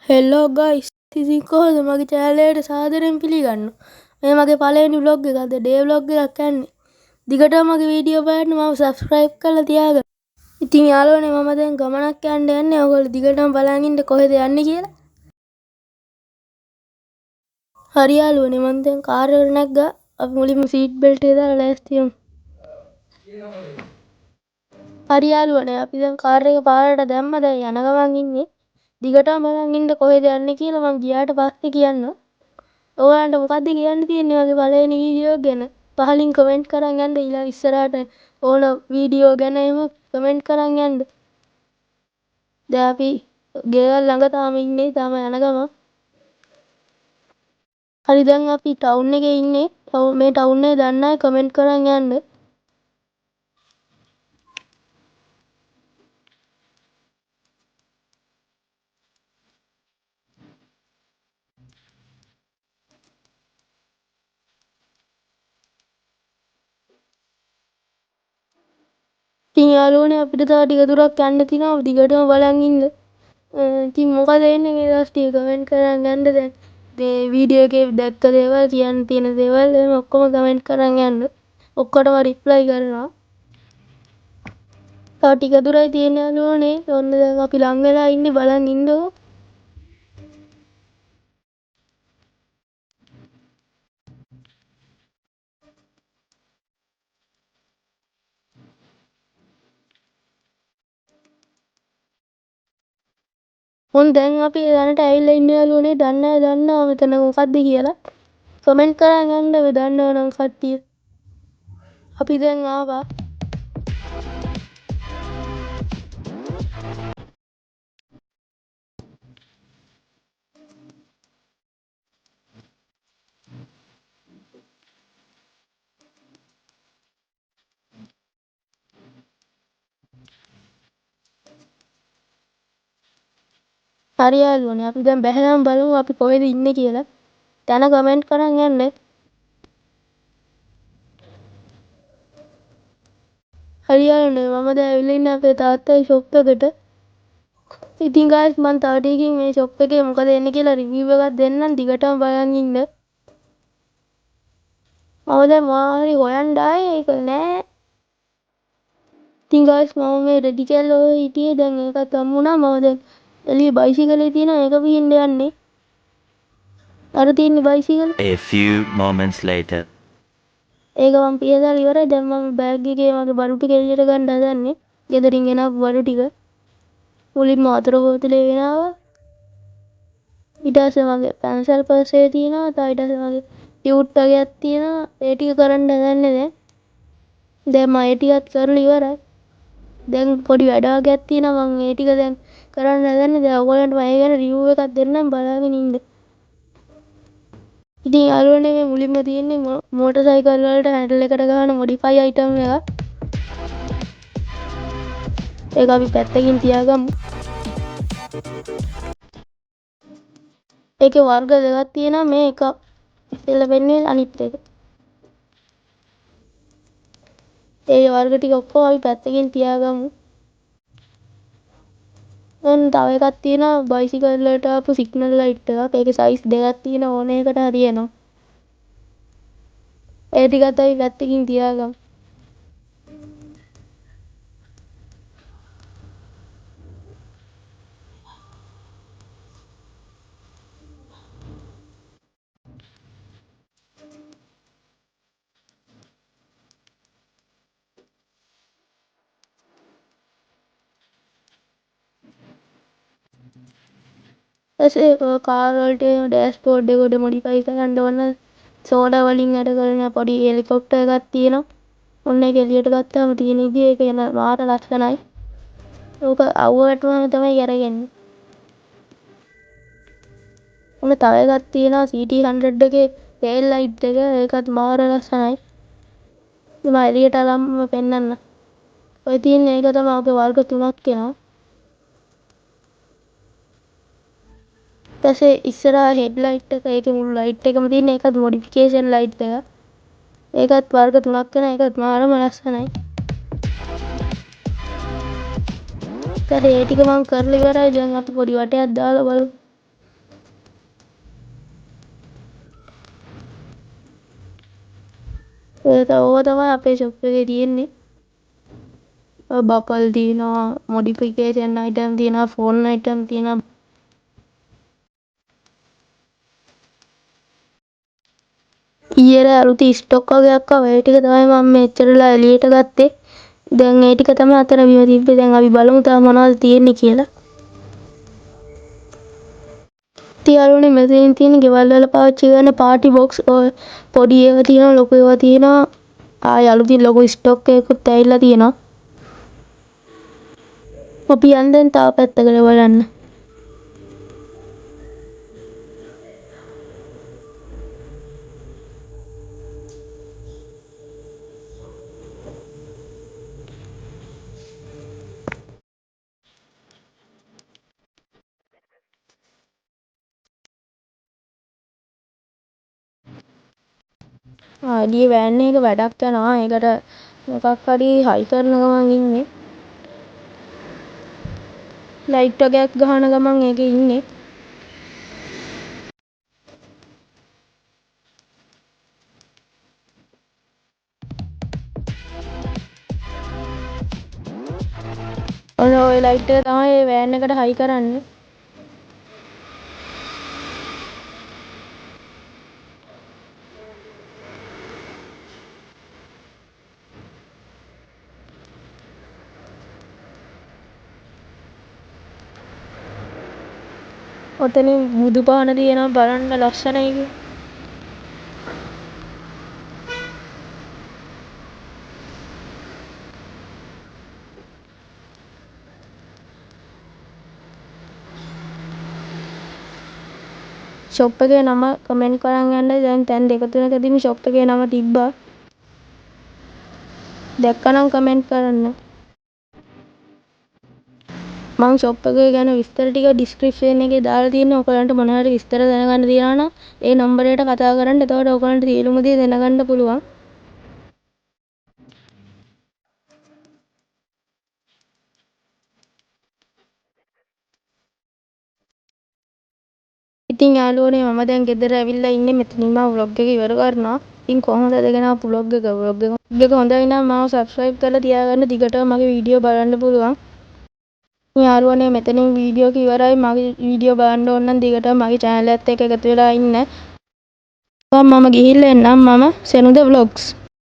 හෙල්ලෝ guys ඉතින් කොහොමද මගේ channel එකට සාදරයෙන් පිළිගන්නවා. මේ මගේ පළවෙනි vlog එකක්ද day vlog එකක් යන්නේ. දිගටම මගේ වීඩියෝ බලන්න මම subscribe කරලා තියාගන්න. ඉතින් යාළුවනේ මම දැන් ගමනක් යන්නේ. ඔයගොල්ලෝ දිගටම බලන් ඉන්න කොහෙද යන්නේ කියලා. හරි යාළුවනේ මම දැන් කාර් එකට නැග්ගා. අපි මුලින්ම seat belt එක දාලා ලෑස්ති වෙමු. හරි යාළුවනේ අපි දැන් කාර් එක පාරට දැම්මා. දැන් යන ගමන් ඉන්නේ. දිගටම බලන් ඉන්න කොහෙද යන්නේ කියලා මම ගියාට පස්සේ කියන්නම්. ඔයාලන්ට මොකද්ද කියන්න තියෙන්නේ මගේ පළවෙනි වීඩියෝ ගැන? පහලින් කමෙන්ට් කරන් යන්න. ඊළඟ ඉස්සරහට ඕන වීඩියෝ ගැන එහෙම කමෙන්ට් කරන් යන්න. දැන් අපි ගෙවල් ළඟ තාම ඉන්නේ. තාම යන ගමන්. හරි දැන් අපි ටවුන් එකේ ඉන්නේ. මේ ටවුන් එක දන්න අය කමෙන්ට් කරන් යන්න. ඉතින් යාළුවනේ අපිට තව ටික දුරක් යන්න තියෙනවා. දිගටම බලන් ඉන්න. ඉතින් මොකද එන්නේ මේ දවස් ටික කමෙන්ට් කරන් යන්න දැන්. මේ වීඩියෝ එකේ දැක්ක දේවල් කියන්න තියෙන දේවල් එහෙම ඔක්කොම කමෙන්ට් කරන් යන්න. ඔක්කොටම රිප්ලයි කරනවා. තව ටික දුරයි තියෙන්නේ යාළුවනේ. ඔන්න දැන් අපි ලං වෙලා ඉන්නේ බලන් ඉන්නකෝ. මොන් දැන් අපි දැනට ඇවිල්ලා ඉන්නේ යාළුවනේ. දන්න අය දන්නවා මෙතන මොකද්ද කියලා. කමෙන්ට් කරන් යන්න ඔය දන්නව නම් කට්ටිය. අපි දැන් ආවා. හරි යාළුවනේ අපි දැන් බැහැලාම බලමු අපි කොහෙද ඉන්නේ කියලා. තැන කමෙන්ට් කරන් යන්න. හරි යාළුවනේ මම දැන් ඇවිල්ලා ඉන්නේ අපේ තාත්තගේ ෂොප් එකට. ඉතින් guys මම තව ටිකකින් මේ ෂොප් එකේ මොකද එන්නේ කියලා රිවිව් එකක් දෙන්නම්. දිගටම බලන් ඉන්න. මම දැන් මොනවා හරි හොයන්න ආයේ ඒක නෑ. ඉතින් guys මම මේ රෙදි කැල්ල හොය හිටියේ දැන් ඒකත් හම්බ වුණා. මම දැන් එළියේ බයිසිකලේ තියෙනවා ඒක පිහින්න යන්නේ. අර තියෙන්නේ බයිසිකල. A few moments later. ඒක මම පියදාලා ඉවරයි. දැන් මම බෑග් එකේ මගේ බඩු ටික එළියට ගන්න හදන්නේ. ගෙදරින් ගෙනාපු බඩු ටික. මුලින්ම වතුර බෝතලේ ගෙනාවා. ඊට පස්සේ මගේ පැන්සල් පර්ස් එකේ තියෙනවා. තව ඊට පස්සේ මගේ ටියුට් වගේක් තියෙනවා. ඒ ටික කරන්න හදන්නේ දැන්. දැන් මම ඒ ටිකත් කරලා ඉවරයි. දැන් පොඩි වැඩ වගේක් තියෙනවා. මම ඒ ටික දැන් කරන්න හදන්නේ. දැන් ඔයගොල්ලන්ට මම ඒ ගැන රිවිව් එකක් දෙන්නම් බලාගෙන ඉන්න. ඉතින් යාළුවනේ මේ මුලින්ම තියෙන්නේ මෝටර් සයිකල් වලට හැන්ඩල් එකට ගහන මොඩිෆයි අයිටම් එකක්. ඒක අපි පැත්තකින් තියාගමු. ඒකේ වර්ග දෙකක් තියෙනවා. මේ එක ඉස්සෙල්ලා වෙන්නේ අනිත් එක. ඒ වර්ග ටික ඔක්කොම අපි පැත්තකින් තියාගමු. දැන් තව එකක් තියෙනවා බයිසිකල් වලට ආපු සිග්නල් ලයිට් එකක්. ඒකේ සයිස් දෙකක් තියෙනවා. ඕන එකට හරියනවා. ඒ ටිකත් අපි පැත්තකින් තියාගමු. ඊපස්සේ කාර් වලට ඩෑෂ්බෝඩ් එක උඩ මොඩිෆයි කරන්න ඕන සෝඩා වලින් වැඩ කරන පොඩි හෙලිකොප්ටර් එකක් තියෙනවා. ඔන්න ඒක එළියට ගත්තාම තියෙන විදිය ඒක යන මාර ලස්සනයි. ඕක අවුව වැටුනම තමයි අරගන්නේ. ඔන්න තව එකක් තියෙනවා CT100 එකේ ටේල් ලයිට් එක. ඒකත් මාර ලස්සනයි. මම එළියට අරන්ම පෙන්නන්න. ඔය තියෙන එක තමයි ඔගේ වර්ග 3ක් එනවා. ඊපස්සේ ඉස්සරහා හෙඩ් ලයිට් එක ඒකේ මුළු ලයිට් එකම තියෙන ඒකත් මොඩිෆිකේෂන් ලයිට් එක. ඒකත් වර්ග 3ක් වෙන ඒකත් මාරම ලස්සනයි. ඊට ඒ ටික මම කරලා ඉවරයි. දැන් අපි පොඩි වටයක් දාලා බලමු. ඒක ඕවා තමයි අපේ ෂොප් එකේ තියෙන්නේ. බපල් තියෙනවා, මොඩිෆිකේෂන් අයිටම් තියෙනවා, ෆෝන් අයිටම් තියෙනවා. ඊයේ අලුත් ස්ටොක් වගේක් ආවා. ඒ ටික තමයි මම මෙච්චරලා එළියට ගත්තේ. දැන් ඒ ටික තමයි අතන බිම තිබ්බේ. දැන් අපි බලමු තා මොනවද තියෙන්නේ කියලා. තියාලුනේ මෙතනින් තියෙන ගෙවල් වල පාවිච්චි කරන පාටි බොක්ස් ඔය පොඩි ඒවා තියෙනවා, ලොකු ඒවා තියෙනවා. ආයෙ අලුතින් ලොකු ස්ටොක් එකකුත් ඇවිල්ලා තියෙනවා. අපි යන්න තව පැත්තකට බලන්න. එළියේ වෑන් එක වැඩක් යනවා. ඒකට මොකක් හරි හයි කරන ගමන් ඉන්නේ. ලයිට් වගේක් ගහන ගමන් ඒකේ ඉන්නේ. ඔන්න ඔය ලයිට් එක තමයි ඒ වෑන් එකට හයි කරන්නේ. ඔතනින් බුදු පහන තියෙනවා බලන්න ලස්සනයි කිය. ෂොප් එකේ නම කමෙන්ට් කරන් යන්න. දැන් තැන් දෙක තුනකදීම ෂොප් එකේ නම තිබ්බා. දැක්කනම් කමෙන්ට් කරන්න. මං ෂොප් එක ගැන විස්තර ටික ඩිස්ක්‍රිප්ෂන් එකේ දාලා තියෙනවා. ඔයගලන්ට මොන හරි විස්තර දැනගන්න තියෙනවා නම් ඒ නම්බරයට කතා කරන්න. එතකොට ඔයගලන්ට සියලුම දේ දැනගන්න පුළුවන්. ඉතින් යාළුවනේ මම දැන් ගෙදර ඇවිල්ලා ඉන්නේ. මෙතනින් මම vlog එක ඉවර කරනවා. ඉතින් කොහොමද දෙගෙන ආපු vlog එක හොඳයි නම් මාව subscribe කරලා තියාගන්න. දිගටම මගේ වීඩියෝ බලන්න පුළුවන්. යාළුවනේ මෙතනින් වීඩියෝ එක ඉවරයි. මගේ වීඩියෝ බලන්න ඕන නම් දිගටම මගේ channel එකත් එක්ක එකතු වෙලා ඉන්න. මම ගිහිල්ලා එන්නම්. මම සෙනුද vlogs